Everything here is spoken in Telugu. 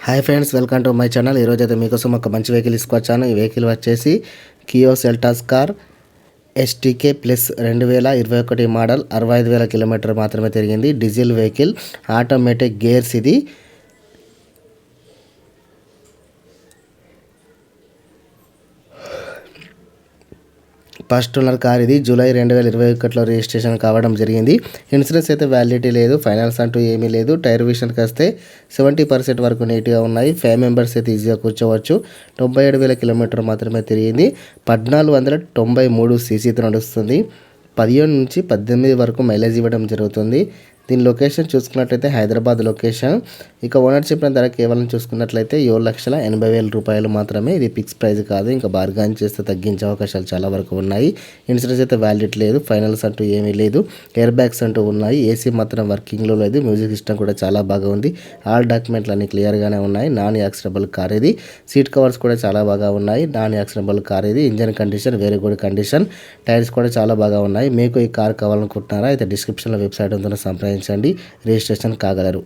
Hi friends, welcome to my channel. ఈరోజు అయితే మీకోసం ఒక మంచి వెహికల్ తీసుకొచ్చాను. ఈ వెహికల్ వచ్చేసి Kia Seltos car STK plus 2021 model, 65,000 kilometre మాత్రమే తిరిగింది. Diesel vehicle, automatic gears. ఇది ఫస్ట్ ఓనర్ కార్. ఇది జూలై 2021లో రిజిస్ట్రేషన్ కావడం జరిగింది. ఇన్సూరెన్స్ అయితే వ్యాలిడిటీ లేదు, ఫైనాన్స్ అంటూ ఏమీ లేదు. టైర్ విషయానికి వస్తే 70% వరకు నీట్గా ఉన్నాయి. 5 మెంబర్స్ అయితే ఈజీగా కూర్చోవచ్చు. 97,000 కిలోమీటర్ మాత్రమే తిరిగింది. 1493 సీసీతో నడుస్తుంది. 17 నుంచి 18 వరకు మైలేజ్ ఇవ్వడం జరుగుతుంది. దీని లొకేషన్ చూసుకున్నట్లయితే హైదరాబాద్ లొకేషన్. ఇక ఓనర్ చెప్పిన ధర కేవలం చూసుకున్నట్లయితే 7,80,000 రూపాయలు మాత్రమే. ఇది ఫిక్స్ ప్రైస్ కాదు, ఇంకా బార్గాన్ చేస్తే తగ్గించే అవకాశాలు చాలా వరకు ఉన్నాయి. ఇన్సూరెన్స్ అయితే వ్యాలిడిటీ లేదు, ఫైనల్స్ అంటూ ఏమీ లేదు. ఎయిర్ బ్యాగ్స్ అంటూ ఉన్నాయి. ఏసీ మాత్రం వర్కింగ్లో లేదు. మ్యూజిక్ సిస్టమ్ కూడా చాలా బాగా ఉంది. ఆల్ డాక్యుమెంట్లు అన్ని క్లియర్గానే ఉన్నాయి. నాన్ యాక్సిడబుల్ కార్ ఇది. సీట్ కవర్స్ కూడా చాలా బాగా ఉన్నాయి. నాన్ యాక్సిడబుల్ కార్ ఇది. Engine condition very good condition. Tyres కూడా చాలా బాగా ఉన్నాయి. మీకు ఈ కార్ కావాలనుకుంటున్నారా అయితే డిస్క్రిప్షన్లో వెబ్సైట్ ఉందని సంప్రదించండి. రిజిస్ట్రేషన్ కాగలరు.